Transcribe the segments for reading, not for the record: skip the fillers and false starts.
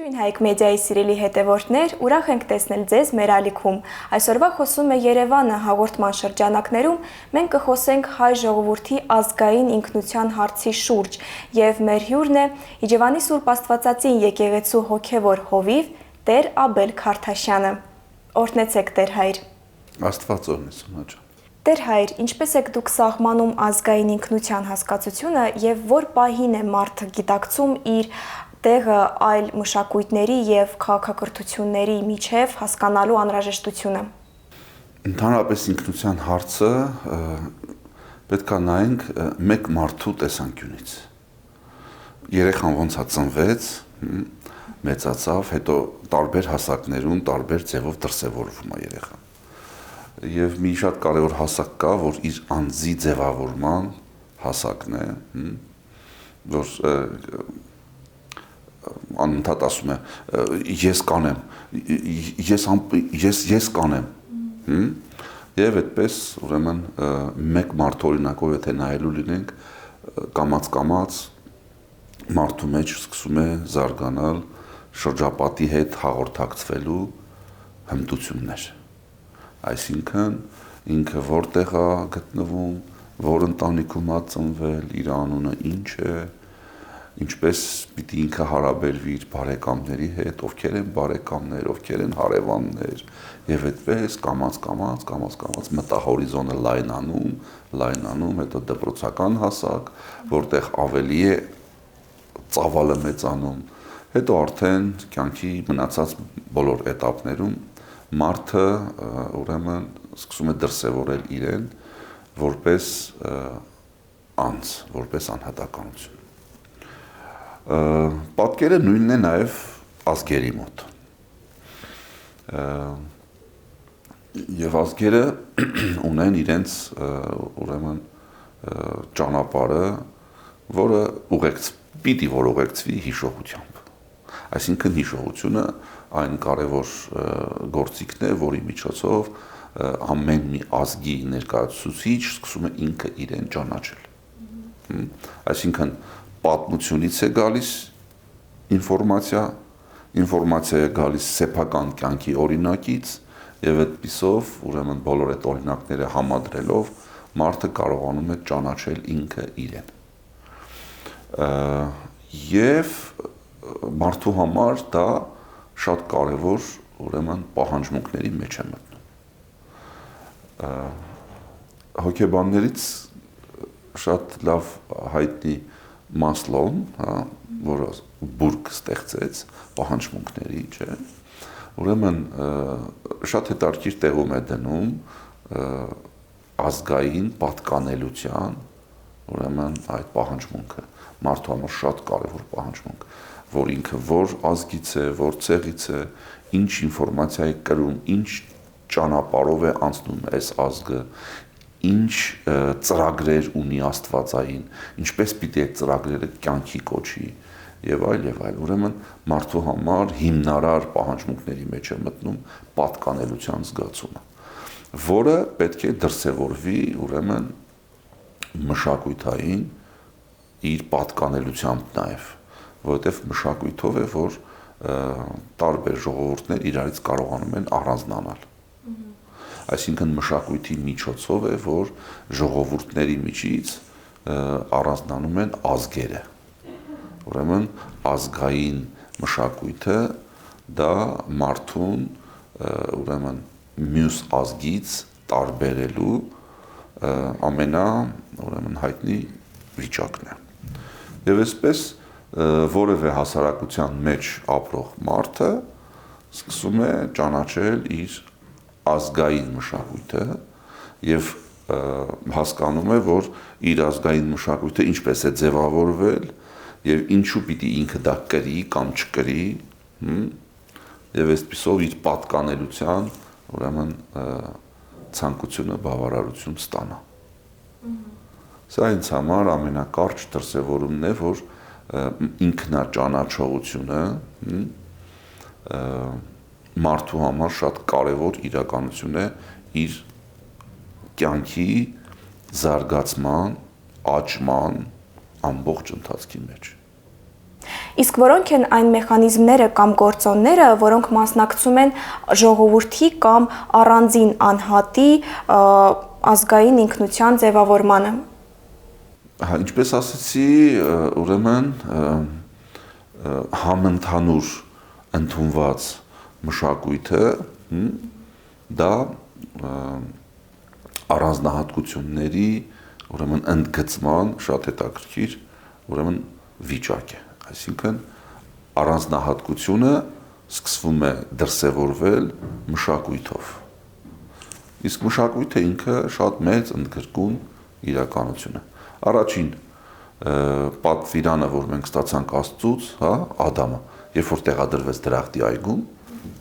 Ողջույն Հայք մեդիայի սիրելի հետևորդներ, ուրախ ենք տեսնել ձեզ մեր ալիքում։ Այսօրվա խոսում է Երևանը հաղորդման շրջանակներում մենք կխոսենք հայ ժողովրդի ազգային ինքնության հարցի շուրջ եւ մեր հյուրն է Իջևանի Սուրբ Աստվածածին եկեղեցու հոգևոր հովիվ Տեր Աբել Քարթաշյանը։ Օրհնեցեք Տեր հայր։ Աստված օրհնեցուն աջա։ Տեր հայր, ինչպես եք դուք սահմանում ազգային ինքնության հասկացությունը եւ որ պահին է մարդը գիտակցում իր տեղը այլ մշակույթների եւ քաղաքակրթությունների միջև հասկանալու անհրաժեշտությունը։ Ընդհանրապես ինքնության հարցը պետք է նայենք մեկ մարդու տեսանկյունից։ Երեխան ոնց է ծնվեց, մեծացավ, հետո տարբեր հասակներում տարբեր ձևով դրսևորվում է երեխան։ Եվ մի շատ կարևոր հասակ կա, որ իր անձի ձևավորման հասակն է, որ անընդհատ ասում է ես կանեմ, ես կանեմ, եւ այդպես ուրեմն մեկ մարդու օրինակով եթե նայելու լինենք, կամաց մարդու մեջ սկսում է զարգանալ շրջապատի հետ հաղորդակցվելու հմտություններ, այսինքն ինքը որտեղ է գտնվում, որ ընտանիքում է ծնվել, իր անունը ինչ է, ինչպես պիտի ինքը հարաբերվի իր բարեկամների հետ, ովքեր են բարեկամներ, ովքեր են հարևաններ, եւ այդպես կամաց մտահորիզոնը լայնանում, հետո դպրոցական հասակ, որտեղ ավելի է ծավալը մեծանում, հետո արդեն կյանքի մնացած բոլոր էտապներում մարդը ուրեմն սկսում է դրսևորել իրեն որպես անձ, որպես անհատականություն։ Պատկերը նույնն է նաև ազգերի մոտ։ Եվ ազգերը ունեն իրենց ուրեմն ճանապարհը, որը պիտի որ ուղեկցվի հիշողությամբ։ Այսինքն հիշողությունը այն կարևոր գործիքն է, որի միջոցով ամեն մի ազգի ներկայացուցիչ սկսում է ինքը իրեն ճանաչել։ Այսինքն պատմությունից է գալիս ինֆորմացիա է գալիս սեփական կյանքի օրինակից եւ այդպիսով ուրեմն բոլոր այդ օրինակները համադրելով մարդը կարողանում է ճանաչել ինքը իրեն։ Եվ մարդու համար դա շատ կարևոր ուրեմն պահանջմունքների մեջ է մտնում։ Հոգեբաններից շատ լավ հայտնի Մասլոուն, որը բուրգ ստեղծեց պահանջմունքների, չէ։ Ուրեմն շատ հետաքրքիր տեղում է դնում ազգային պատկանելության, ուրեմն այդ պահանջմունքը մարդու համար շատ կարևոր պահանջմունք, որ ինքը որ ազգից է, որ ցեղից է, ինչ ինֆորմացիա է կրում, ինչ ճանապարհով է անցնում այս ազգը, ինչ ծրագրեր ունի աստվածային, ինչպես պիտի այդ ծրագրերը կյանքի կոչի եւ այլ։ Ուրեմն մարդու համար հիմնարար պահանջմունքների մեջ է մտնում պատկանելության զգացումը, որը պետք է դրսևորվի ուրեմն մշակութային իր պատկանելությամբ նաեւ, որովհետեւ մշակույթով է, որ տարբեր ժողովուրդներ իրարից կարողանում են առանձնանալ։ Այսինքն մշակույթի միջոցով է, որ ժողովուրդների միջից առանձնանում են ազգերը։ Ուրեմն ազգային մշակույթը դա մարդուն ուրեմն մյուս ազգից տարբերելու ուրեմն հայտնի վիճակն է։ Եվ այսպես որևէ հասարակության մեջ ապրող մարդը սկսում է ճանաչել իր ազգային մշակույթը եւ հասկանում է, որ իր ազգային մշակույթը ինչպես է ձևավորվել եւ ինչու պիտի ինքը դա կրի կամ չկրի, եւ այսպիսով իր պատկանելության ուրեմն ցանկությունը բավարարություն ստանա։ Սա ինձ համար ամենակարճ դրսևորումն է, որ ինքնաճանաչողությունը մարդու համար շատ կարևոր իրականություն է իր կյանքի զարգացման, աճման ամբողջ ընթացքի մեջ։ Իսկ որոնք են այն մեխանիզմները կամ գործոնները, որոնք մասնակցում են ժողովրդի կամ առանձին անհատի ազգային ինքնության ձևավորմանը։ Ինչպես ասացի, ուրեմն համընդհանուր ընդունված մշակույթը դա առանձնահատկությունների ուրեմն ընդգծման շատ հետաքրքիր ուրեմն վիճակ է, այսինքն առանձնահատկությունը սկսվում է դրսևորվել մշակույթով, իսկ մշակույթը ինքը շատ մեծ ընդգրկուն իրականություն է։ Առաջին պատվիրանը, որ մենք ստացանք Աստծուց, Ադամը, երբ որ տեղադրվեց դրախտի այգում,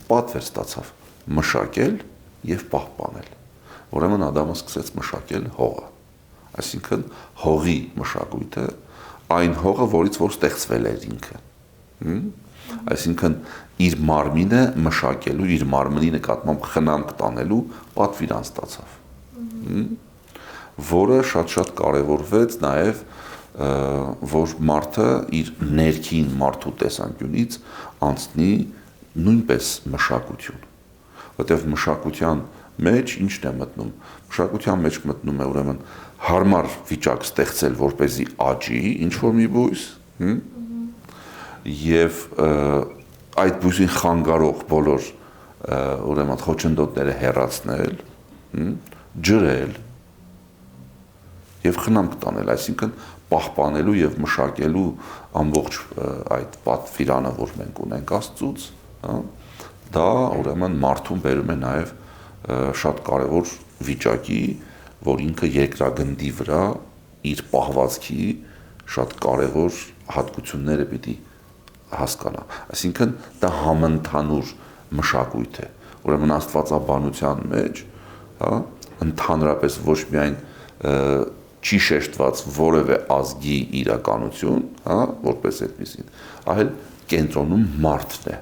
պատվեր ստացավ մշակել եւ պահպանել։ Ուրեմն Ադամը սկսեց մշակել հողը, այսինքն հողի մշակույթը, այն հողը, որից որ ստեղծվել էր ինքը, այսինքն իր մարմինը մշակելու, իր մարմնի նկատմամբ խնամք տանելու պատվիրան ստացավ, որը շատ կարևորվեց նաեւ որ մարդը իր ներքին մարդու տեսանկյունից անցնի նույնպես մշակություն, որտեղ մշակության մեջ ինչն է մտնում, մշակության մեջ մտնում է ուրեմն հարմար վիճակ ստեղծել, որպեսզի աճի ինչ-որ մի բույս, եւ այդ բույսին խանգարող բոլոր ուրեմն խոչընդոտները հեռացնել, ջրել եւ խնամք տանել, այսինքն պահպանելու եւ մշակելու ամբողջ այդ պատվիրանը, որ մենք ունենք Աստծուց, դա ուրեմն մարդուն բերում է նաեւ շատ կարևոր վիճակի, որ ինքը երկրագնդի վրա իր պահվածքի շատ կարևոր հատկությունները պիտի հասկանա, այսինքն դա համընդհանուր մշակույթ է, ուրեմն աստվածաբանության մեջ, ընդհանրապես ոչ միայն չի շեշտված որևէ ազգի իրականություն, որպես այդպեսին, այլ կենտրոնում մարդն է,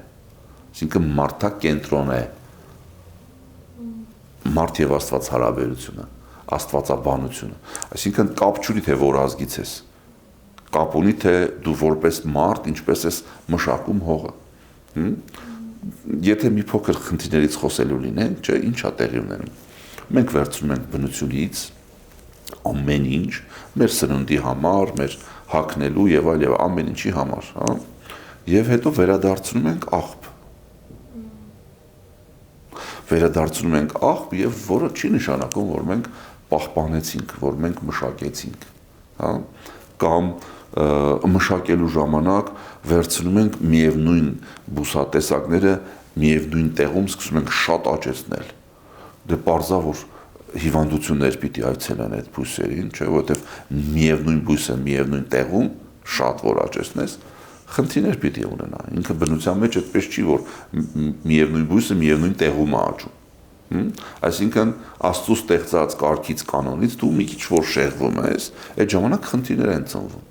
այսինքն մարդակենտրոն է, մարդ եւ Աստված հարաբերությունը, աստվածաբանությունը, այսինքն կապ չունի թե որ ազգից ես, կապ ունի թե դու որպես մարդ ինչպես ես մշակում հողը, եթե մի փոքր խնդիրներից խոսելու լինենք, չէ, ինչա տեղի ունենում, մենք վերցնում ենք բնությունից ամեն ինչ, մեր սննդի համար, մեր հագնելու եւ այլ եւ ամեն ինչի համար, եւ հետո վերադարձնում ենք աղբ։ Վերադարձնում ենք աղբ եւ որը չի նշանակում, որ մենք պահպանեցինք, որ մենք մշակեցինք, կամ մշակելու ժամանակ վերցնում ենք միևնույն բուսատեսակները միևնույն տեղում սկսում ենք շատ աճեցնել։ Դե պարզա որ հիվանդություններ պիտի այցելեն այդ բույսերին, չէ, որովհետև միևնույն բույսը միևնույն տեղում շատ որ աճեցնես, խնդիրներ պիտի ունենա։ Ինքը բնության մեջ այդպես չի, որ միևնույն բույսը միևնույն տեղում է աճում։ Այսինքն Աստծո ստեղծած կարգից կանոնից դու մի քիչ որ շեղվում ես, այդ ժամանակ խնդիրներ են ծնվում։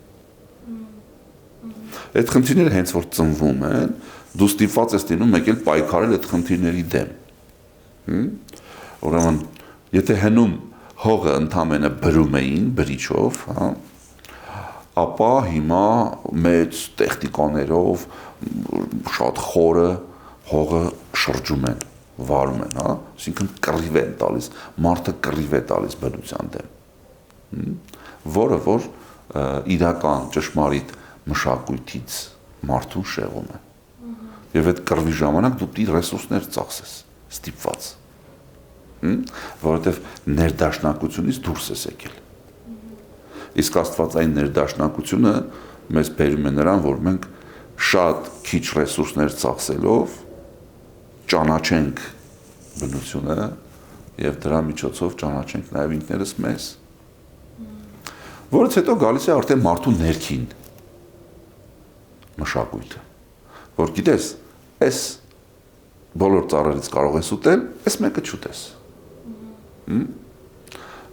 Այդ խնդիրները հենց որ ծնվում են, դու ստիպված ես լինում մեկ էլ պայքարել այդ խնդիրների դեմ։ Ուրեմն եթե հնում հողը ընդամենը բրում էին բրիչով, ապա հիմա մեծ տեխնիկաներով շատ խորը հողը շրջում են, վարում են, այսինքն կռիվ են տալիս, մարդը կռիվ է տալիս բնության դեմ, որը որ իրական ճշմարիտ մշակույթից մարդուն շեղում է։ Եվ այդ կռվի ժամանակ դու պիտի ռեսուրսներ ծախսես, ստիպված, որովհետև ներդաշնակությունից դուրս ես եկել։ Իսկ աստվածային ներդաշնակությունը մեզ բերում է նրան, որ մենք շատ քիչ ռեսուրսներ ծախսելով ճանաչենք բնությունը եւ դրա միջոցով ճանաչենք նաեւ ինքներս մեզ։ Որից հետո գալիս է արդեն մարդու ներքին մշակույթը, որ գիտես, այս բոլոր ծառերից կարող ես ուտել, այս մեկը չուտես։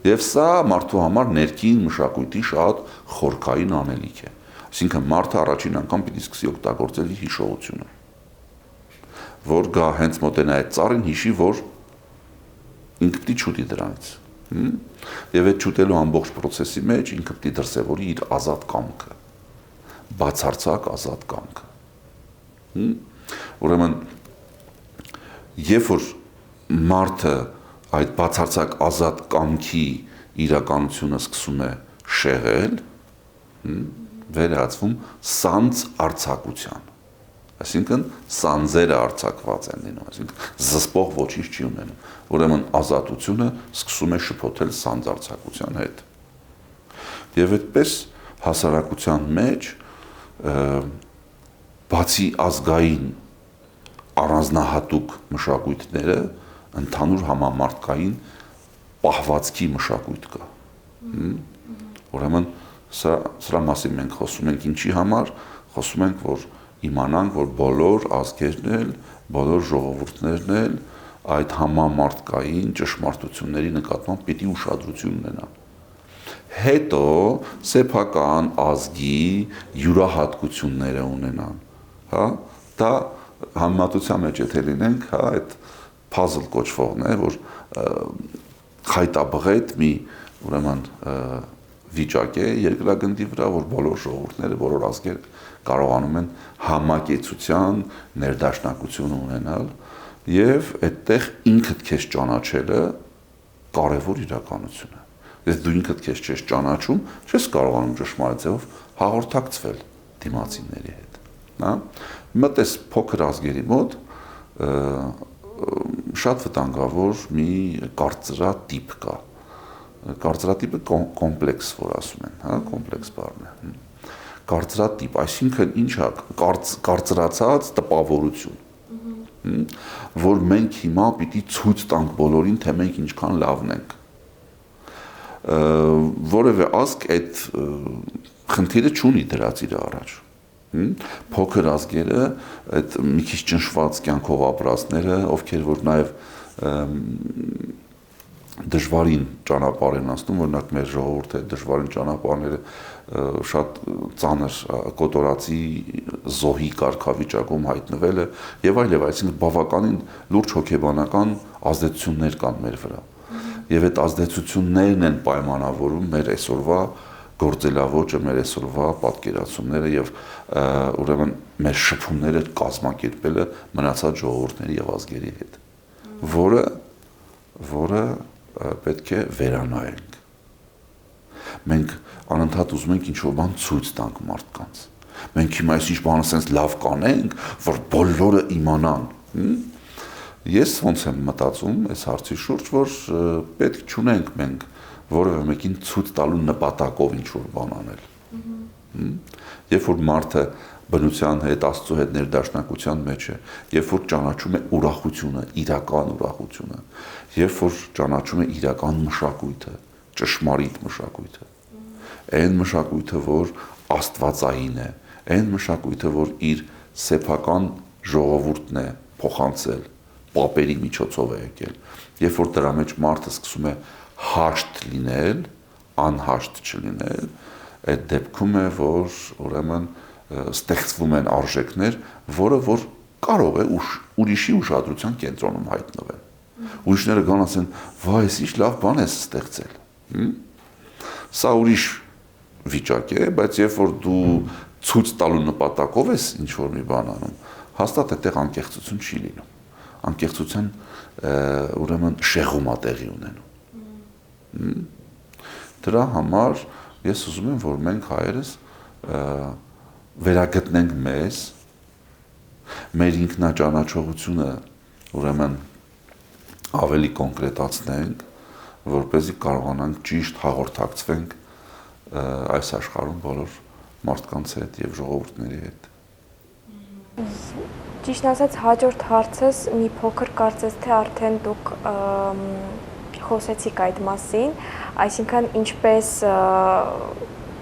Եվ սա մարդու համար ներքին մշակույթի շատ խորքային անելիք է։ Այսինքն մարդը առաջին անգամ պիտի սկսի օգտագործել իր հիշողությունը, որ գա հենց մոտենա այդ ծառին հիշի, որ ինքը պիտի չուտի դրանից։ Եվ այդ չուտելու ամբողջ process-ի մեջ ինքը պիտի դրսևորի իր ազատ կամքը։ բացարձակ ազատ կամքը։ Ուրեմն երբ որ մարդը այդ բացարձակ ազատ կամքի իրականությունը սկսում է շեղել, վերածվում սանձ արձակության։ Այսինքն սանձերը արձակված են լինում, այսինքն զսպող ոչինչ չի ունենում։ Ուրեմն ազատությունը սկսում է շփոթել սանձ արձակության հետ։ Եվ այդպես հասարակության մեջ բացի ազգային առանձնահատուկ մշակույթները ընդհանուր համամարտկային պահվածքի մշակույթ կա։ Ուրեմն սրա մասին մենք խոսում ենք ինչի համար, խոսում ենք, որ իմանանք, որ բոլոր ազգերն էլ, բոլոր ժողովուրդներն էլ այդ համամարտկային ճշմարտությունների նկատմամբ պիտի ուշադրություն ունենան։ Հետո սեփական ազգի յուրահատկությունները ունենան, հա, դա համեմատության մեջ եթե լինենք, հա, այդ puzzle կոչվողն է, որ խայտաբղետ մի ուրեմն վիճակ է երկրագնդի վրա, որ բոլոր ժողովուրդները, բոլոր ազգերը կարողանում են համակեցության ներդաշնակություն ունենալ եւ այդտեղ ինքդ քեզ ճանաչելը կարևոր իրականություն է։ Եթե դու ինքդ քեզ չես ճանաչում, չես կարողանում ճշմարիտ ձևով հաղորդակցվել դիմացիների հետ, հա։ Մտես փոքր ազգերի մոտ շատ վտանգավոր մի կարծրատիպ կա։ Կարծրատիպը կոմպլեքս, որ ասում են, հա, կոմպլեքս բառն է։ Կարծրատիպ, այսինքն ինչա, կարծրացած տպավորություն, որ մենք հիմա պիտի ցույց տանք բոլորին, թե մենք ինչքան լավն ենք։ Որևէ ազգ այդ խնդիրը չունի դրած իր առաջ։ Փոքր ազգերը, այդ մի քիչ ճնշված կյանքով ապրածները, ովքեր որ նաև դժվարին ճանապարհ են անցնում, օրինակ մեր ժողովուրդը դժվարին ճանապարհները շատ ծանր կոտորածի զոհի կարգավիճակում հայտնվել է եւ այլև, այսինքն բավականին լուրջ հոգեբանական ազդեցություններ կան մեր վրա։ Եվ այդ ազդեցություններն են պայմանավորում մեր այսօրվա գործելավոճը, մեր այսօրվա պատկերացումները եւ ուրեմն մեր շփումները կազմակերպելը մնացած ժողովուրդների եւ ազգերի հետ, որը պետք է վերանայենք։ Մենք անընդհատ ուզում ենք ինչ-որ բան ցույց տանք մարդկանց։ Մենք հիմա այսինչ բանը sense լավ կանենք, որ բոլորը իմանան։ Ես ոնց եմ մտածում այս հարցի շուրջ, որ պետք չունենք մենք որևէ մեկին ցույց տալու նպատակով ինչ-որ բան անել։ Երբ որ մարդը բնության հետ, Աստծո հետ ներդաշնակության մեջ է, երբ որ ճանաչում է ուրախությունը, իրական ուրախությունը, երբ որ ճանաչում է իրական մշակույթը, ճշմարիտ մշակույթը, այն մշակույթը, որ աստվածային է, այն մշակույթը, որ իր սեփական ժողովուրդն է փոխանցել, պապերի միջոցով է եկել, երբ որ դրա մեջ մարդը սկսում է հաշտ լինել, անհաշտ չլինել, այդ դեպքում է, որ ուրեմն ստեղծվում են արժեքներ, որը որ կարող է ուրիշի ուշադրության կենտրոնում հայտնվել։ Ուրիշները գան ասեն, վայ, այս ինչ լավ բան ես ստեղծել։ Սա ուրիշ վիճակ է, բայց երբ որ դու ցույց տալու նպատակով ես ինչ-որ մի բան անում, հաստատ այդտեղ անկեղծություն չի լինում։ Անկեղծության ուրեմն շեղում է տեղի ունենում։ Դրա համար ես ուզում եմ, որ մենք հայերս վերագտնենք մեզ, մեր ինքնաճանաչողությունը ուրեմն ավելի կոնկրետացնենք, որպեսզի կարողանանք ճիշտ հաղորդակցվենք այս աշխարհում բոլոր մարդկանց հետ եւ ժողովուրդների հետ։ Ճիշտ ասած, հաջորդ հարցս մի փոքր կարծես թե արդեն դուք խոսեցիք այդ մասին, այսինքն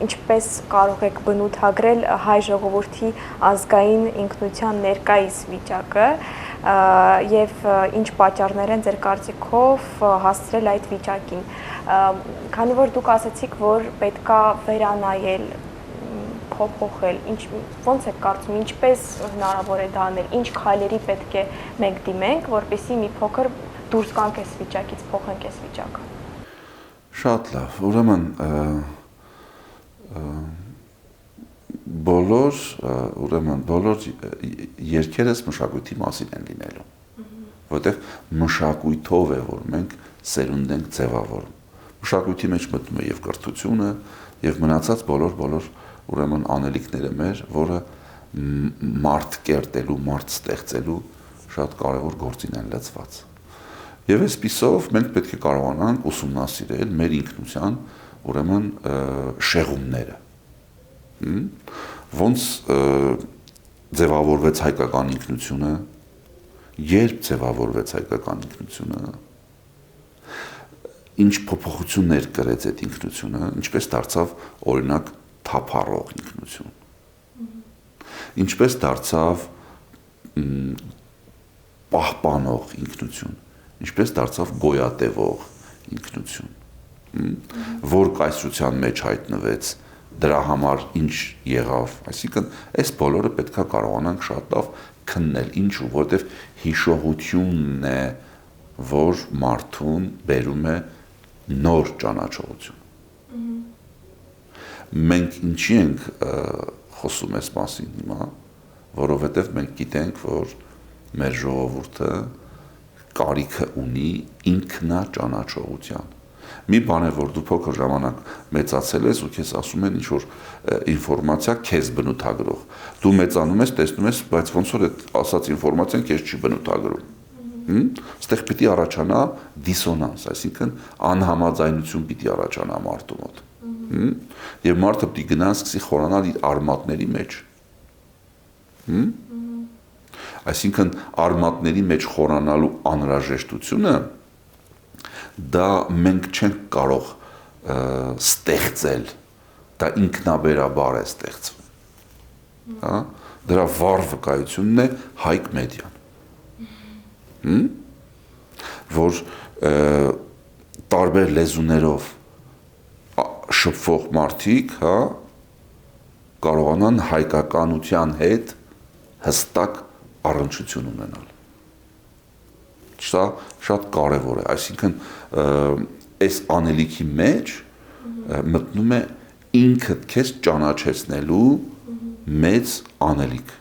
ինչպես կարող եք բնութագրել հայ ժողովրդի ազգային ինքնության ներկայիս վիճակը եւ ինչ պատճառներ են ձեր կարծիքով հասցրել այդ վիճակին։ Քանի որ դուք ասացիք, որ պետքա վերանայել, փոփոխել, ոնց եք կարծում, ինչպես հնարավոր է դա անել, ինչ քայլերի պետք է մենք դիմենք, որպեսզի մի փոքր դուրս գանք այս վիճակից, փոխենք այս վիճակը։ Շատ լավ, ուրեմն բոլոր երգերս մշակույթի մասին են լինելու, որովհետև մշակույթով է, որ մենք սերունդ ենք ձևավորում։ Մշակույթի մեջ մտնում է եւ կրթությունը, եւ մնացած բոլոր ուրեմն անելիքները մեր, որը մարդ կերտելու, մարդ ստեղծելու շատ կարևոր գործին են լծված։ Եվ այսպիսով մենք պետք է կարողանանք ուսումնասիրել մեր ինքնության ուրեմն շեղումները։ Ոնց ձևավորվեց հայկական ինքնությունը, երբ ձևավորվեց հայկական ինքնությունը, ինչ փոփոխություններ կրեց այդ ինքնությունը, ինչպես դարձավ օրինակ թափառող ինքնություն, ինչպես դարձավ պահպանող ինքնություն, ինչպես դարձավ գոյատևող ինքնություն, որ կայսրության մեջ հայտնվեց, դրա համար ինչ եղավ, այսինքն այս բոլորը պետք է կարողանանք շատ լավ քննել, ինչու, որովհետև հիշողությունն է, որ մարդուն բերում է նոր ճանաչողություն։ Մենք ինչի ենք խոսում այս մասին հիմա, որովհետև մենք գիտենք, որ մեր ժողովուրդը կարիքը ունի ինքնաճանաչողության։ Մի բան է, որ դու փոքր ժամանակ մեծացել ես ու քեզ ասում են ինչ-որ ինֆորմացիա քեզ բնութագրող։ Դու մեծանում ես, տեսնում ես, բայց ոնց որ այդ ասած ինֆորմացիան քեզ չի բնութագրում։ Այստեղ պիտի առաջանա դիսոնանս, այսինքն անհամաձայնություն պիտի առաջանա մարդու մոտ։ Եվ մարդը պիտի գնա սկսի խորանալ իր արմատների մեջ։ Այսինքն արմատների մեջ խորանալու անհրաժեշտությունը դա մենք չենք կարող ստեղծել, դա ինքնաբերաբար է ստեղծվում։ Հա? Դրա վառ վկայությունն է Հայկ Մեդիան։ Որ տարբեր լեզուներով շփվող մարդիկ, հա, կարողանան հայկականության հետ հստակ առնչություն ունենալ։ Սա շատ կարևոր է, այսինքն այս անելիքի մեջ մտնում է ինքդ քեզ ճանաչեցնելու մեծ անելիք։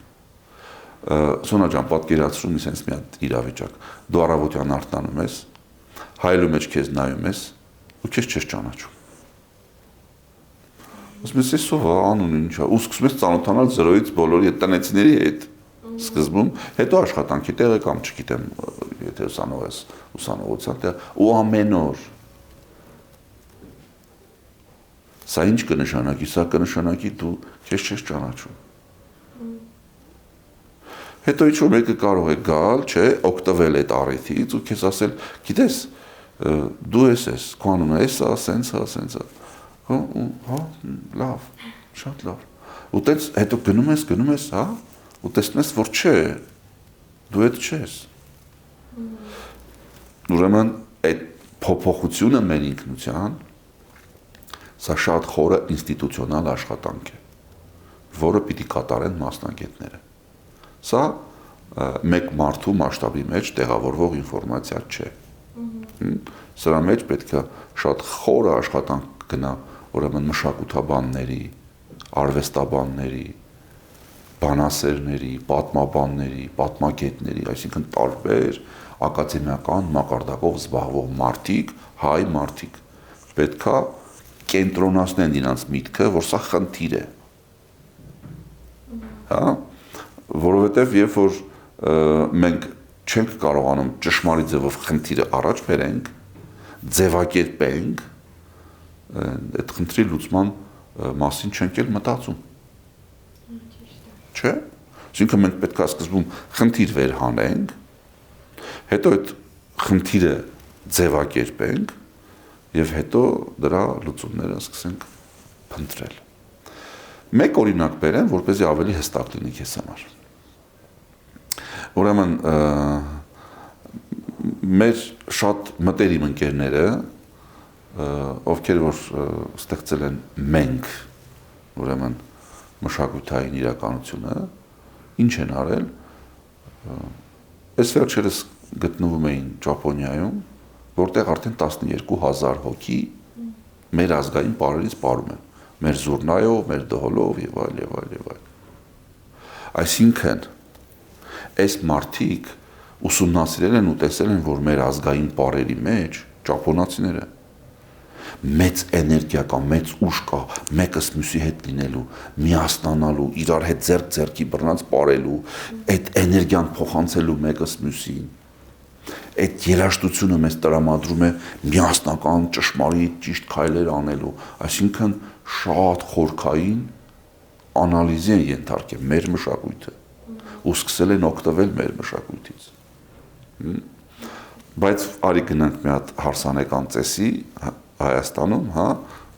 Սոնա ջան, պատկերացրու մի sense մի հատ իրավիճակ։ Դու առավոտյան արթնանում ես, հայելու մեջ քեզ նայում ես ու քեզ չես ճանաչում։ Ասում ես, «Սովա, անուն ինչ է», ու սկսում ես ծանոթանալ 0-ից բոլորի այդ տնեցիների հետ։ Սկզբում, հետո աշխատանքի տեղը կամ չգիտեմ, եթե ուսանող ես, ուսանողության տեղ, ու ամեն օր։ Սա ինչ կնշանակի, սա կնշանակի դու քեզ չես ճանաչում։ Հետո ինչ-որ մեկը կարող է գալ, չէ, օգտվել այդ առիթից ու քեզ ասել, գիտես, դու ես, քո անունը էսա, սենցա, սենցա։ Հա, լավ, շատ լավ։ Ու տենց հետո գնում ես, հա, ու տեսնում ես, որ չէ, դու այդ չես։ Ուրեմն այդ փոփոխությունը մեր ինքնության, սա շատ խորը ինստիտուցիոնալ աշխատանք է, որը պիտի կատարեն մասնագետները։ Սա մեկ մարդու մասշտաբի մեջ տեղավորվող ինֆորմացիա չէ։ Սրա մեջ պետք է շատ խորը աշխատանք գնա, ուրեմն մշակութաբանների, արվեստաբանների, բանասերների, պատմաբանների, պատմագետների, այսինքն տարբեր ակադեմիական մակարդակով զբաղվող մարդիկ, հայ մարդիկ պետք է կենտրոնացնեն իրենց միտքը, որ սա խնդիր է։ Հա? Որովհետև երբ որ մենք չենք կարողանում ճշմարիտ ձևով խնդիրը առաջ բերենք, ձևակերպենք, այդ խնդրի լուծման մասին չենք էլ մտածում։ Չէ՞։ Այսինքն մենք պետք է սկզբում խնդիր վերհանենք, հետո այդ խնդիրը ձևակերպենք եւ հետո դրա լուծումները սկսենք փնտրել։ Մեկ օրինակ բերեմ, որպեսզի ավելի հստակ լինի քեզ համար։ Ուրեմն մեր շատ մտերիմ ընկերները, ովքեր որ ստեղծել են մենք, ուրեմն մշակութային իրականությունը, ինչ են արել, այս վերջերս գտնվում էին Ճապոնիայում, որտեղ արդեն 12,000 հոգի մեր ազգային պարերից պարում են, մեր զուռնայով, մեր դհոլով եւ այլ եւ այլ եւ այլ։ Այսինքն, այս մարդիկ ուսումնասիրել են ու տեսել են, որ մեր ազգային պարերի մեջ ճապոնացիները մեծ էներգիա կա, մեծ ուժ կա, մեկս մյուսի հետ լինելու, միասնանալու, իրար հետ ձեռք-ձեռքի բռնած պարելու, այդ էներգիան փոխանցելու մեկս մյուսին։ Այդ երաժշտությունը մեզ տրամադրում է միասնական, ճշմարիտ, ճիշտ քայլեր անելու, այսինքն շատ խորքային անալիզի են ենթարկել մեր մշակույթը ու սկսել են օգտվել մեր մշակույթից։ Բայց արի գնանք մի հատ հարսանեկան ծեսի Հայաստանում, հա,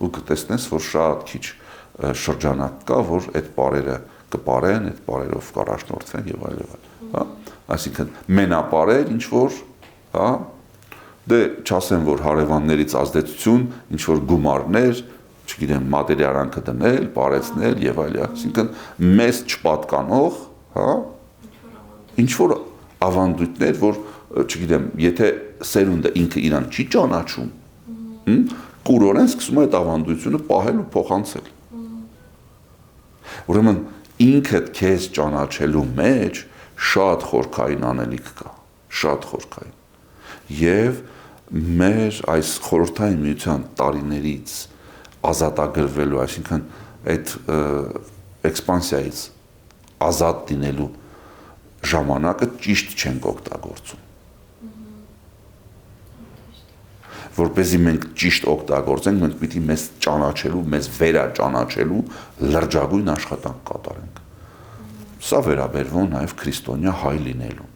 ու կտեսնես, որ շատ քիչ շրջանակ կա, որ այդ պարերը կպարեն, այդ պարերով կառաջնորդվեն եւ այլ եւ այլ, հա։ Այսինքն մենապարեր ինչ որ, հա, դե չասեմ, որ հարևաններից ազդեցություն, ինչ որ գումարներ, չգիտեմ, մատերիալանքը դնել, պարեցնել եւ այլ, այսինքն մեզ չպատկանող, հա, ինչ որ ավանդույթներ, որ չգիտեմ, եթե սերունդը ինքը իրան չի ճանաչում, կուրորեն սկսում է այդ ավանդությունը պահել ու փոխանցել։ Ուրեմն ինքդ քեզ ճանաչելու մեջ շատ խորքային անելիք կա, շատ խորքային։ Եվ մեր այս խորհրդային միության տարիներից ազատագրվելու, այսինքն այդ էքսպանսիայից ազատ լինելու ժամանակը ճիշտ չենք օգտագործում։ Որպեսզի մենք ճիշտ օգտագործենք, մենք պիտի մեզ ճանաչելու, մեզ վերաճանաչելու լրջագույն աշխատանք կատարենք։ Սա վերաբերվում նաև քրիստոնյա հայ լինելուն։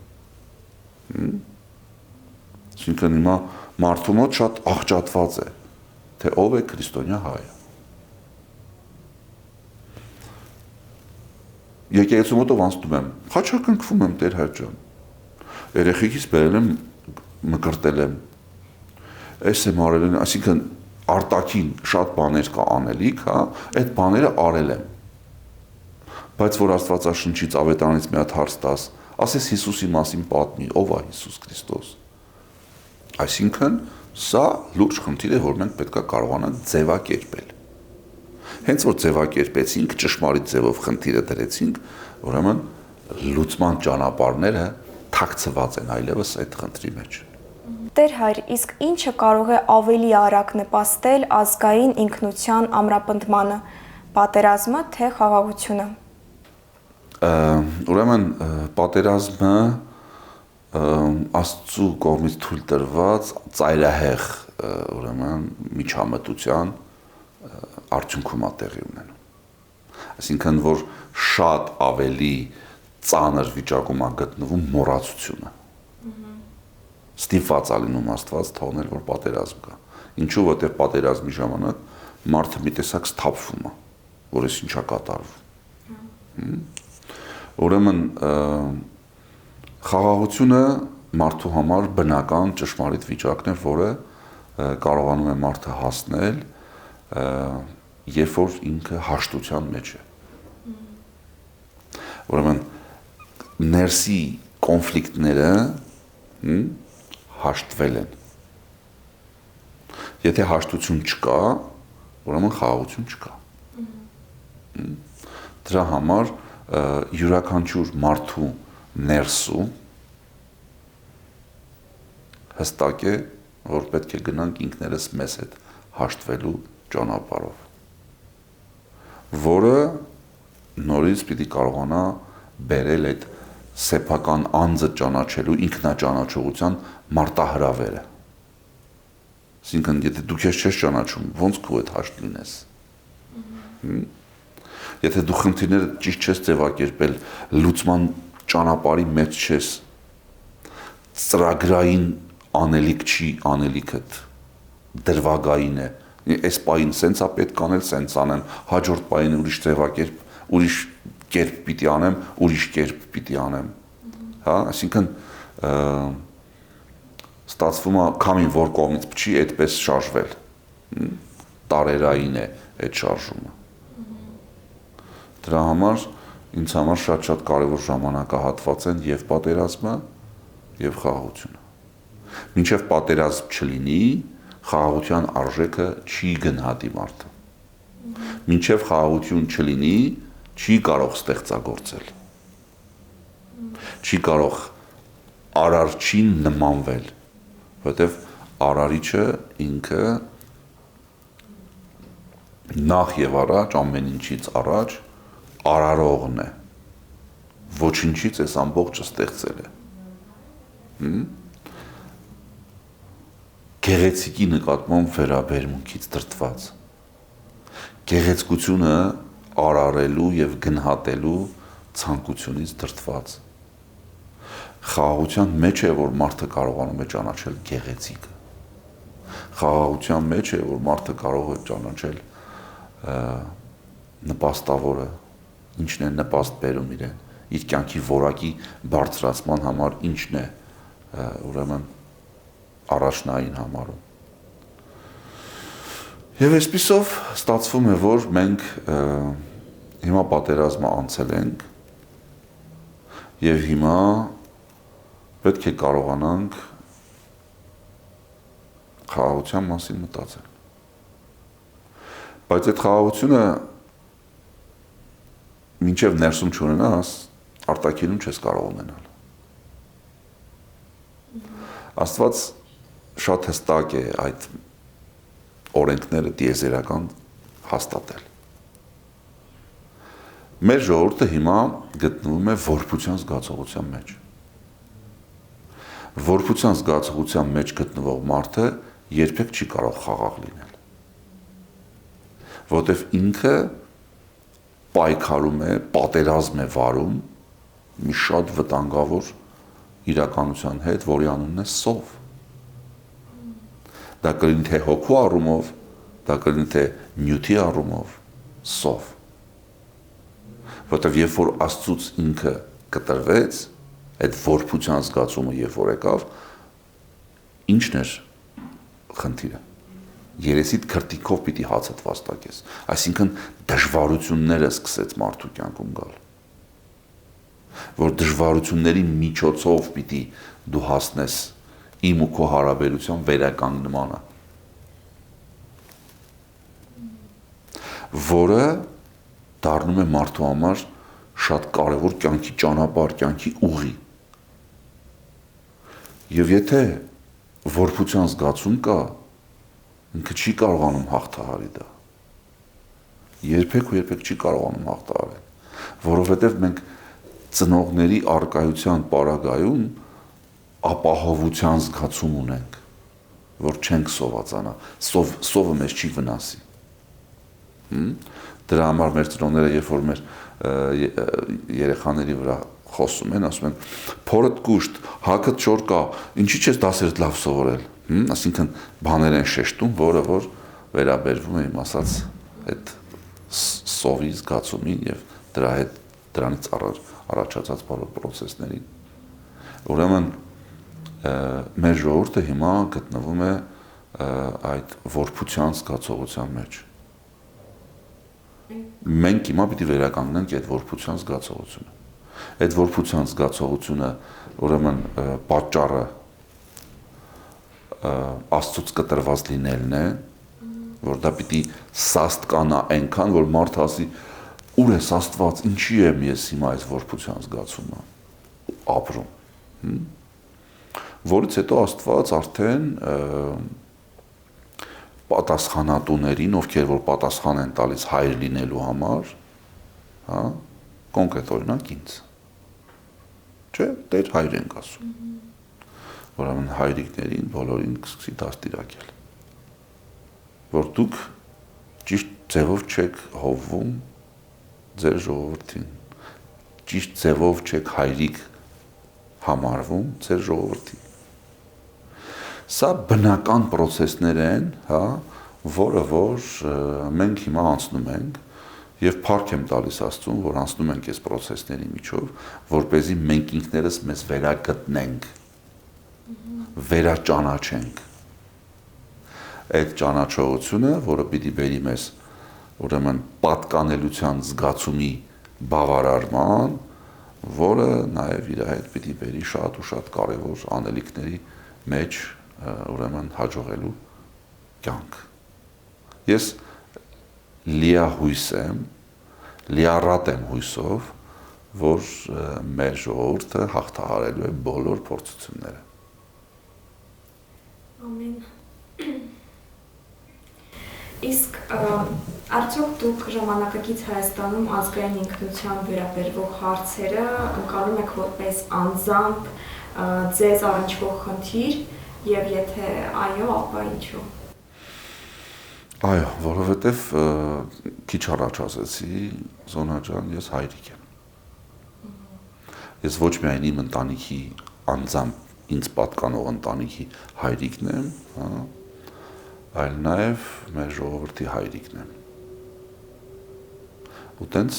Այսինքն հիմա մարդու մոտ շատ աղճատված է, թե ով է քրիստոնյա հայը։ Եկեղեցու մոտով անցնում եմ, խաչակնքվում եմ Տեր Հայր ջան։ Երեխեքից բերել եմ, մկրտել եմ, այս եմ արել են, այսինքն արտաքին շատ բաներ կա անելիք, հա, այդ բաները արել եմ։ Բայց որ Աստվածաշնչից ավետարանից մի հատ հարց տաս, ասես Հիսուսի մասին պատմի, ով է Հիսուս Քրիստոս։ Այսինքն սա լուրջ խնդիր է, որ մենք պետք է կարողանանք ձևակերպել։ Հենց որ ձևակերպեցինք, ճշմարիտ ձևով խնդիրը դրեցինք, ուրեմն լուծման ճանապարհները թաքցված են այլևս այդ խնդրի մեջ։ Տեր Հայր, իսկ ինչը կարող է ավելի արագ նպաստել ազգային ինքնության ամրապնդմանը, պատերազմը թե խաղաղությունը։ Ուրեմն պատերազմը Աստծու կողմից թույլ տրված ծայրահեղ ուրեմն միջամտության արդյունքում է տեղի ունենում։ Այսինքն որ շատ ավելի ծանր վիճակում է գտնվում մոռացությունը։ Ստիպված է լինում Աստված թողնել, որ պատերազմ կա։ Ինչու, որտեղ պատերազմի ժամանակ մարդը մի տեսակ սթափվում է, որ ես ինչա կատարվում։ Ուրեմն խաղաղությունը մարդու համար բնական ճշմարիտ վիճակն է, որը կարողանում է մարդը հասնել, երբ որ ինքը հաշտության մեջ է։ Ուրեմն ներսի կոնֆլիկտները հաշտվել են։ Եթե հաշտություն չկա, ուրեմն խաղաղություն չկա։ Դրա համար յուրաքանչյուր մարդու ներսում հստակ է, որ պետք է գնանք ինքներս մեզ հետ հաշտվելու ճանապարհով, որը նորից պիտի կարողանա բերել այդ սեփական անձը ճանաչելու ինքնաճանաչողության մարտահրավերը։ Այսինքն, եթե դու քեզ չես ճանաչում, ո՞նց քո հետ հաշտ լինես։ Եթե դու խնդիրները ճիշտ չես ձևակերպել, լուծման ճանապարհի մեջ չես, ծրագրային անելիք չի անելիքդ, դրվագային է։ Այս պահին սենց է պետք անել, սենց անեմ, հաջորդ պահին ուրիշ ձևակերպ, ուրիշ կերպ պիտի անեմ, ուրիշ կերպ պիտի անեմ։ Հա, այսինքն ստացվում է քամին որ կողմից փչի, այդպես շարժվել։ Տարերային է այդ շարժումը։ Դրա համար ինձ համար շատ կարևոր ժամանակահատված են եւ պատերազմը եւ խաղաղությունը։ Մինչեւ պատերազմ չլինի, խաղաղության արժեքը չի գնահատի մարդը։ Մինչեւ խաղաղություն չլինի, չի կարող ստեղծագործել։ Չի կարող արարչին նմանվել, որովհետև արարիչը ինքը նախ եւ առաջ ամեն ինչից առաջ արարողն է, ոչինչից այս ամբողջը ստեղծել է։ Գեղեցիկի նկատմամբ վերաբերմունքից դրդված, գեղեցկությունը արարելու եւ գնահատելու ցանկությունից դրդված, խաղաղության մեջ է, որ մարդը կարողանում է ճանաչել գեղեցիկը, խաղաղության մեջ է, որ մարդը կարող է ճանաչել նպաստավորը, ինչն է նպաստ բերում իրեն, իր կյանքի որակի բարձրացման համար ինչն է ուրեմն առաջնային համարում։ Եվ այսպիսով ստացվում է, որ մենք հիմա պատերազմը անցել ենք եւ հիմա պետք է կարողանանք խաղաղության մասին մտածել։ Բայց այդ խաղաղությունը մինչև ներսում չունենաս, արտաքինում չես կարող ունենալ։ Աստված շատ հստակ է այդ օրենքները տիեզերական հաստատել։ Մեր ժողովուրդը հիմա գտնվում է որբության զգացողության մեջ։ Որբության զգացողության մեջ գտնվող մարդը երբեք չի կարող խաղաղ լինել։ Որտեվ ինքը պայքարում է, պատերազմ է վարում մի շատ վտանգավոր իրականության հետ, որի անունն է սով։ Դա կլինի թե հոգու առումով, դա կլինի թե նյութի առումով սով։ Որտեվ երբ որ Աստծուց ինքը կտրվեց, այդ որբության զգացումը երբ որ եկավ, ինչն էր խնդիրը։ Երեսիդ քրտիկով պիտի հացդ վաստակես, այսինքն դժվարությունները սկսեց մարդու կյանքում գալ, որ դժվարությունների միջոցով պիտի դու հասնես իմ ու քո հարաբերության վերականգնմանը, որը դառնում է մարդու համար շատ կարևոր կյանքի ճանապարհ, կյանքի ուղի։ Եվ եթե որբության զգացում կա, ինքը չի կարողանում հաղթահարի դա։ Երբեք ու երբեք չի կարողանում հաղթահարել, որովհետև մենք ծնողների առկայության պարագայում ապահովության զգացում ունենք, որ չենք սովածանա, սովը մեզ չի վնասի։ Դրա համար մեր ծնողները, երբ որ մեր երեխաների վրա խոսում են, ասում են, փորդ կուշտ, հագդ չոր կա, ինչի՞ չես դասերդ լավ սովորել։ Այսինքն բաներ են շեշտում, որը որ վերաբերվում է իմ ասած այդ սովի զգացումին եւ դրանից առաջացած բոլոր process-ներին։ Ուրեմն մեր ժողովուրդը հիմա գտնվում է այդ որբության զգացողության մեջ։ Մենք հիմա պիտի վերականգնենք այդ որբության զգացողությունը։ Այդ որբության զգացողությունը ուրեմն պատճառը Աստծուց կտրված լինելն է, որ դա պիտի սաստկանա այնքան, որ մարդը ասի, ուր ես Աստված, ինչի եմ ես հիմա այս որբության զգացումը ապրում։ Որից հետո Աստված արդեն պատասխանատուներին, ովքեր որ պատասխան են տալիս հայր լինելու համար, հա, կոնկրետ օրինակ ինձ։ Չէ, Տեր հայր ենք ասում։ Ուրեմն հայրիկներին բոլորին կսկսի դաստիարակել, որ դուք ճիշտ ձևով չեք հովվում ձեր ժողովրդին, ճիշտ ձևով չեք հայրիկ համարվում ձեր ժողովրդին։ Սա բնական process-ներ են, հա, որը որ մենք հիմա անցնում ենք եւ փառք եմ տալիս Աստծուն, որ անցնում ենք այս process-ների միջով, որպեսզի մենք ինքներս մեզ վերագտնենք, վերաճանաչենք։ Այդ ճանաչողությունը, որը պիտի բերի մեզ ուրեմն պատկանելության զգացումի բավարարման, որը նաեւ իր հետ պիտի բերի շատ ու շատ կարեւոր անելիքների մեջ ուրեմն հաջողելու կյանք։ Ես լիահույս եմ, լիառատ եմ հույսով, որ մեր ժողովուրդը հաղթահարելու է բոլոր փորձությունները։ Ամեն։ Իսկ արդյոք դուք ժամանակակից Հայաստանում ազգային ինքնության վերաբերող հարցերը ընկալում եք որպես անձամբ ձեզ առնչվող խնդիր եւ եթե այո, ապա ինչու։ Այո, որովհետև քիչ առաջ ասեցի, Զոնա ջան, ես հայրիկ եմ։ Ես ոչ միայն իմ ընտանիքի անձամբ ինձ պատկանող ընտանիքի հայրիկն եմ, հա, այլ նաև մեր ժողովրդի հայրիկն եմ։ Ու տենց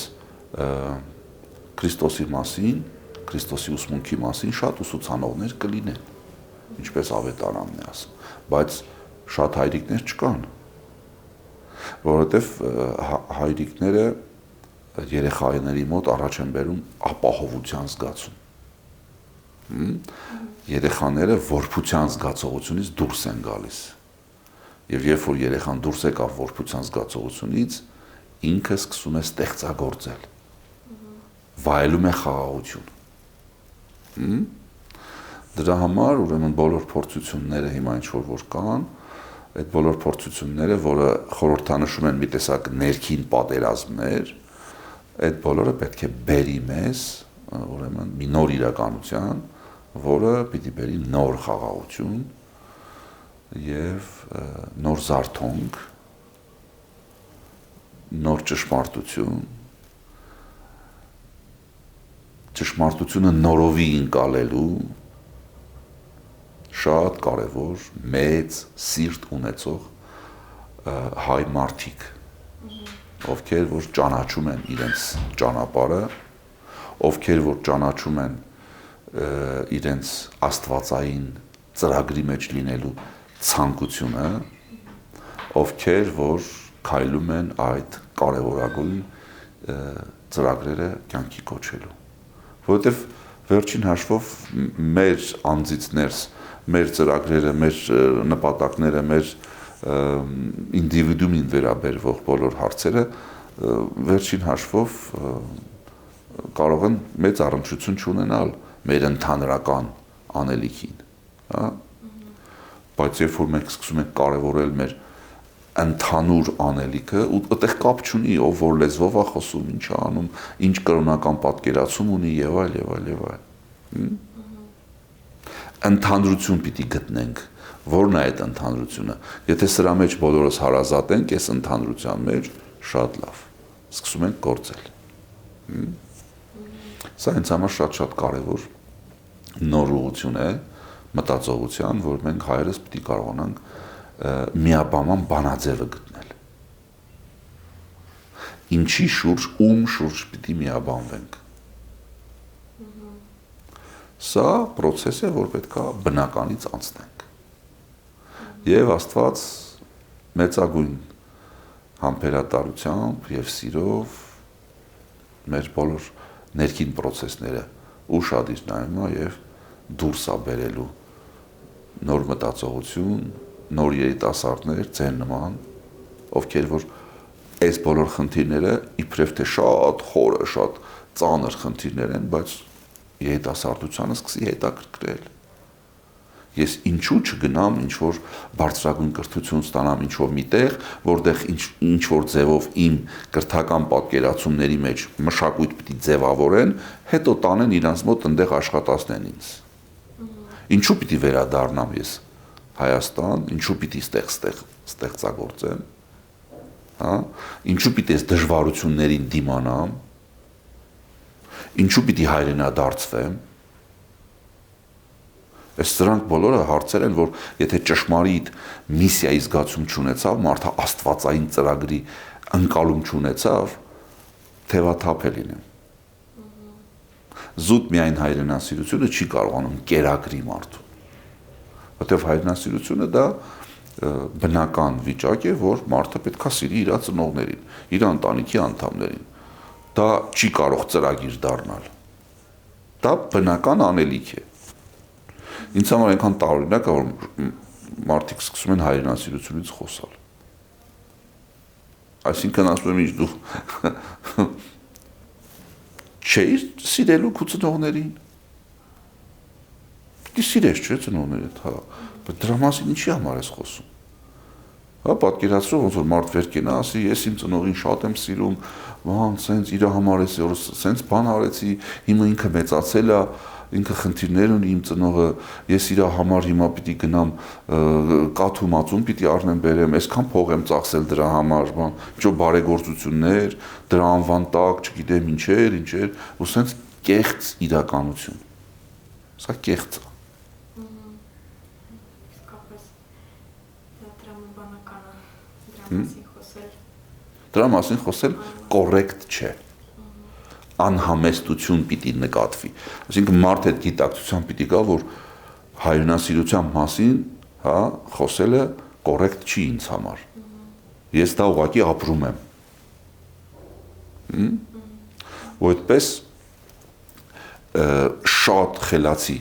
Քրիստոսի մասին, Քրիստոսի ուսմունքի մասին շատ ուսուցանողներ կլինեն, ինչպես Ավետարանն է ասում, բայց շատ հայրիկներ չկան, որովհետև հայրիկները երեխաների մոտ առաջ են բերում ապահովության զգացում։ Երեխաները որբության զգացողությունից դուրս են գալիս։ Եվ երբ որ երեխան դուրս եկավ որբության զգացողությունից, ինքը սկսում է ստեղծագործել։ Վայելում է խաղաղություն։ Դրա համար ուրեմն բոլոր փորձությունները հիմա ինչ որ կան, այդ բոլոր փորձությունները, որը խորհրդանշում են մի տեսակ ներքին պատերազմներ, այդ բոլորը պետք է բերի մեզ, ուրեմն մի նոր իրականության, որը պիտի բերի նոր խաղաղություն եւ նոր զարթոնք, նոր ճշմարտություն, ճշմարտությունը նորովի ընկալելու շատ կարևոր, մեծ, սիրտ ունեցող հայ մարդիկ, ովքեր որ ճանաչում են իրենց ճանապարհը, ովքեր որ ճանաչում են իրենց աստվածային ծրագրի մեջ լինելու ցանկությունը, ովքեր որ քայլում են այդ կարևորագույն ծրագրերը կյանքի կոչելու։ Որովհետև վերջին հաշվով մեր անձից ներս, մեր ծրագրերը, մեր նպատակները, մեր ինդիվիդուումին վերաբերվող բոլոր հարցերը վերջին հաշվով կարող են մեծ առնչություն չունենալ մեր ընդհանրական անելիքին, հա? Բայց երբ որ մենք սկսում ենք կարևորել մեր ընդհանուր անելիքը, ու այդտեղ կապ չունի ով որ լեզվով է խոսում, ինչ է անում, ինչ կրոնական պատկերացում ունի եւ այլ եւ այլ եւ այլ։ Ընդհանրություն պիտի գտնենք, որն է այդ ընդհանրությունը։ Եթե սրա մեջ բոլորս հարազատ ենք, այս ընդհանրության մեջ շատ լավ։ Սկսում ենք գործել։ Սա ինձ համար շատ կարևոր նոր ուղղություն է մտածողության, որ մենք հայերս պիտի կարողանանք միաբանման բանաձևը գտնել։ Ինչի շուրջ, ում շուրջ պիտի միաբանվենք։ Սա process է, որ պետք է բնականից անցնենք։ Եվ Աստված մեծագույն համբերատարությամբ եւ սիրով մեր բոլոր ներքին process-ները ուշադիր նայում է եւ դուրս է բերելու նոր մտածողություն, նոր երիտասարդներ, ձեր նման, ովքեր որ այս բոլոր խնդիրները իբրև թե շատ խորը, շատ ծանր խնդիրներ են, բայց երիտասարդությանը սկսի հետաքրքրել։ Ես ինչու չգնամ ինչ-որ բարձրագույն կրթություն ստանամ ինչ-որ միտեղ, որտեղ ինչ-որ ձևով իմ կրթական պատկերացումների մեջ մշակույթ պիտի ձևավորեն, հետո տանեն իրանց մոտ ընդեղ աշխատացնեն ինձ։ Ինչու պիտի վերադառնամ ես Հայաստան, ինչու պիտի ստեղծագործեմ, հա? Ինչու պիտի ես դժվարություններին դիմանամ, ինչու պիտի հայրենադարձվեմ։ Այս սրանք բոլորը հարցեր են, որ եթե ճշմարիտ միսիայի զգացում չունեցավ, մարդը աստվածային ծրագրի ընկալում չունեցավ, թևաթափ է լինում։ Զուտ միայն հայրենասիրությունը չի կարողանում կերակրի մարդուն։ Որտեվ հայրենասիրությունը դա բնական վիճակ է, որ մարդը պետք է սիրի իր ծնողներին, իր ընտանիքի անդամներին։ Դա չի կարող ծրագիր դառնալ։ Դա բնական անելիք է։ Ինձ համար այնքան տարօրինակ է, որ մարդիկ սկսում են հայրենասիրությունից խոսալ։ Այսինքն ասում եմ, ինչ դու չէիր սիրելու քո ծնողներին։ Դի սիրես չէ ծնողներդ, հա։ Բայց դրա մասին ինչի համար ես խոսում։ Հա, պատկերացրու ոնց որ մարդ վեր կենա, ասի ես իմ ծնողին շատ եմ սիրում, ման, սենց իր համար էս, սենց բան արեցի, հիմա ինքը մեծացել է, ինքը խնդիրներ ունի իմ ծնողը, ես իր համար հիմա պիտի գնամ կաթու մածուն պիտի առնեմ բերեմ, այսքան փող եմ ծախսել դրա համար, բան, ինչ որ բարեգործություններ, դրա անվան տակ, չգիտեմ ինչեր, ու սենց կեղծ իրականություն։ Սա կեղծ է։ Դրա մասին խոսել կոռեկտ չէ։ Անհամեստություն պիտի նկատվի։ Այսինքն մարդ այդ գիտակցության պիտի գա, որ հայրենասիրության մասին, հա, խոսելը կոռեկտ չի ինձ համար։ Ես դա ուղղակի ապրում եմ։ Ու այդպես շատ խելացի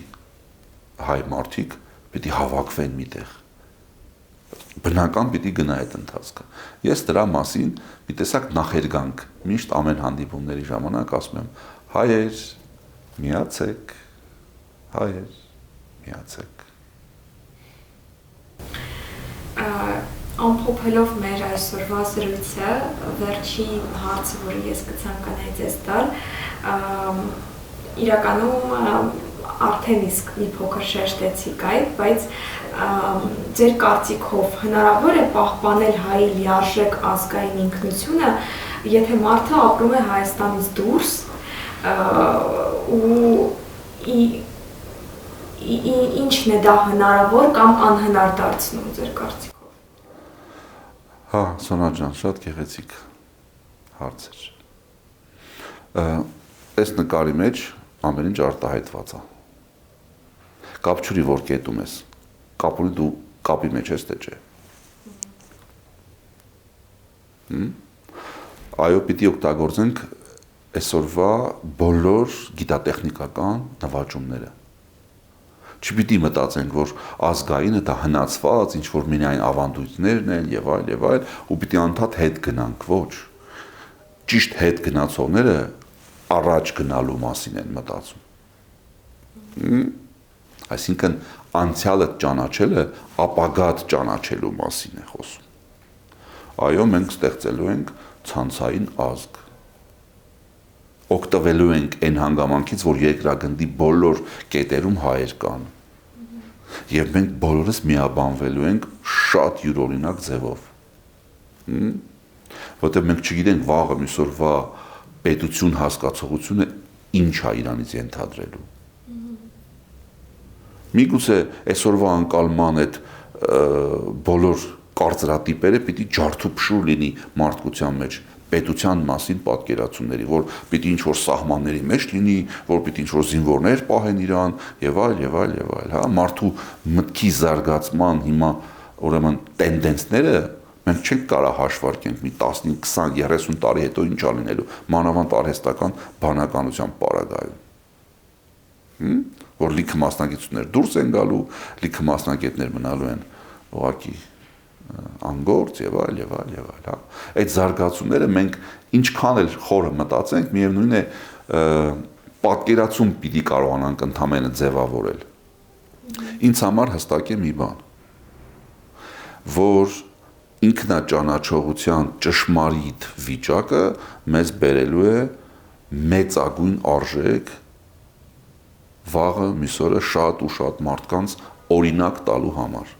հայ մարդիկ պիտի հավաքվեն միտեղ։ Բնական պիտի գնա այդ ընթացքը։ Ես դրա մասին մի տեսակ նախերգանք միշտ ամեն հանդիպումների ժամանակ ասում եմ. հայեր, միացեք, հայեր, միացեք։ Ամփոփելով մեր այսօրվա զրույցը, վերջին հարցը, որը ես կցանկանայի ձեզ տալ, իրականում արդեն իսկ մի փոքր շեշտեցիք այդ, բայց ձեր կարծիքով հնարավոր է պահպանել հայի լիարժեք ազգային ինքնությունը, եթե մարդը ապրում է Հայաստանից դուրս ու ինչն է դա հնարավոր կամ անհնար դարձնում ձեր կարծիքով։ Հա, Սոնա ջան, շատ գեղեցիկ հարց էր։ Այս նկարի մեջ ամեն ինչ արտահայտված է։ Կապ չունի որ կետում ես, կապ ունի դու կապի մեջ ես թե չէ։ Այո, պիտի օգտագործենք այսօրվա բոլոր գիտատեխնիկական նվաճումները։ Չպիտի մտածենք, որ ազգայինը դա հնացված, ինչ որ միայն ավանդույթներն են եւ այլ, ու պիտի անդադ հետ գնանք, ոչ։ Ճիշտ հետ գնացողները առաջ գնալու մասին են մտածում։ Այսինքն անցյալը ճանաչելը ապագատ ճանաչելու մասին է խոսում։ Այո, մենք ստեղծելու ենք ցանցային ազգ։ Օգտվելու ենք այն հանգամանքից, որ երկրագնդի բոլոր կետերում հայեր կան։ Եվ մենք բոլորս միաբանվելու ենք շատ յուրօրինակ ձևով։ Որտեղ մենք չգիտենք վաղը մյուս օրվա պետություն հասկացողությունը ինչ է իրանից ենթադրելու։ Միգուցե այսօրվա անկալման այդ բոլոր կարծրատիպերը պիտի ջարդուփշուր լինի մարդկության մեջ պետության մասին պատկերացումների, որ պիտի ինչ-որ սահմանների մեջ լինի, որ պիտի ինչ-որ զինվորներ պահեն իրան եւ այլ, հա, մարդու մտքի զարգացման հիմա ուրեմն տենդենսները մենք չենք կարող հաշվարկենք մի 15, 20, 30 տարի հետո ինչ ալինելու մանավանդ արհեստական բանականության պարագայում։ Որ լիքը մասնագետություններ դուրս են գալու, լիքը մասնագետներ մնալու են ուղղակի անգործ եւ այլ, հա։ Այդ զարգացումները մենք ինչքան էլ խորը մտածենք, միևնույն է պատկերացում պիտի կարողանանք ընդհանրապես ձևավորել։ Ինձ համար հստակ է մի բան, որ ինքնաճանաչողության ճշմարիտ վիճակը մեզ բերելու է մեծագույն արժեք վաղը մյուս օրը շատ ու շատ մարդկանց օրինակ տալու համար,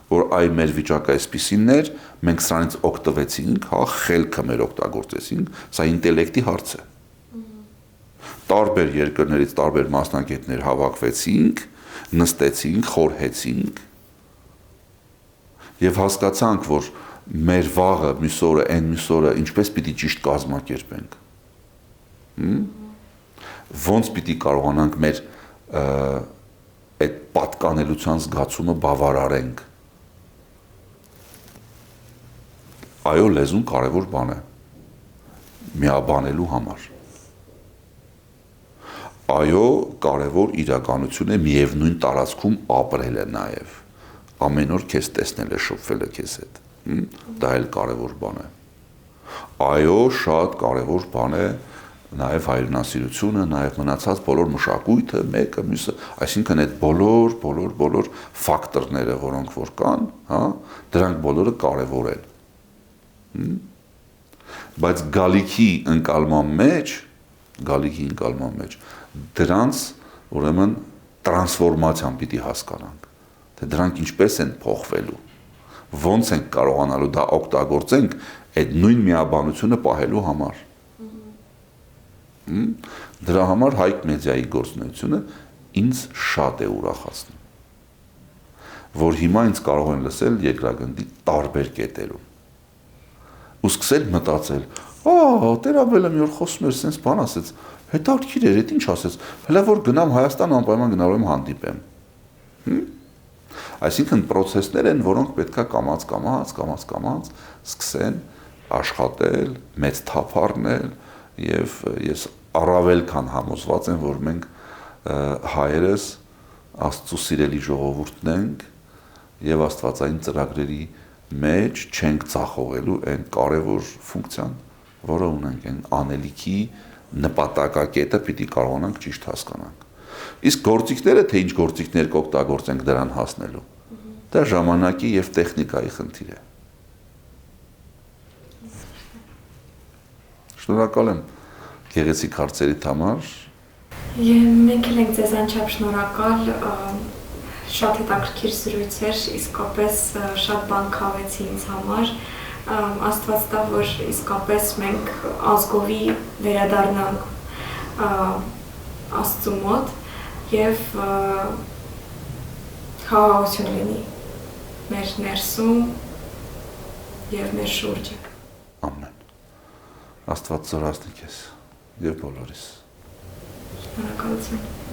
որ այ մեր վիճակը այսպիսինն էր, մենք սրանից օգտվեցինք, հա, խելքը մեր օգտագործեցինք, սա ինտելեկտի հարց է։ Տարբեր երկրներից տարբեր մասնագետներ հավաքվեցինք, նստեցինք, խորհեցինք եւ հասկացանք, որ մեր վաղը մյուս օրը, այն մյուս օրը ինչպես պիտի ճիշտ կազմակերպենք։ Ոնց պիտի կարողանանք մեր այդ պատկանելության զգացումը բավարարենք։ Այո, լեզուն կարևոր բան է միաբանելու համար։ Այո, կարևոր իրականություն է միևնույն տարածքում ապրելը նաև։ Ամեն օր քեզ տեսնել է, շփվել է քեզ հետ։ Դա էլ կարևոր բան է։ Այո, շատ կարևոր բան է նաև հայրենասիրությունը, նաև մնացած բոլոր մշակույթը, մեկը մյուսը, այսինքն այդ բոլոր ֆակտորները, որոնք որ կան, հա, դրանք բոլորը կարևոր են։ Բայց գալիքի ընկալման մեջ դրանց ուրեմն տրանսֆորմացիան պիտի հասկանանք, թե դրանք ինչպես են փոխվելու, ոնց ենք կարողանալու դա օգտագործենք այդ նույն միաբանությունը պահելու համար։ Դրա համար Հայք մեդիայի գործունեությունը ինձ շատ է ուրախացնում, որ հիմա ինձ կարող են լսել երկրագնդի տարբեր կետերում ու սկսել մտածել, Տեր-Աբելը մի օր խոսում էր, սենց բան ասեց, հետաքրքիր էր, այդ ինչ ասեց, հələ որ գնամ Հայաստան անպայման գնալու եմ հանդիպեմ։ Այսինքն պրոցեսներ են, որոնք պետքա կամաց սկսեն աշխատել, մեծ թափ առնել, եւ ես առավել քան համոզված եմ, որ մենք հայերս Աստծո սիրելի ժողովուրդն ենք եւ աստվածային ծրագրերի մեջ չենք ծախողելու այն կարևոր ֆունկցիան, որը ունենք, այն անելիքի նպատակակետը պիտի կարողանանք ճիշտ հասկանանք։ Իսկ գործիքները, թե ինչ գործիքներ կօգտագործենք դրան հասնելու, դա ժամանակի եւ տեխնիկայի խնդիր է։ Շնորհակալ եմ գեղեցիկ հարցերիդ համար։ Մենք էլ ենք ձեզ անչափ շնորհակալ, շատ հետաքրքիր զրույց էր, իսկապես շատ բան քաղեցի ինձ համար, Աստված տա, որ իսկապես մենք ազգովի վերադառնանք Աստծու մոտ եւ խաղաղություն լինի մեր ներսում եւ մեր շուրջը։ Ամեն։ Աստված զորացնի քեզ եւ բոլորիս։ Շնորհակալություն։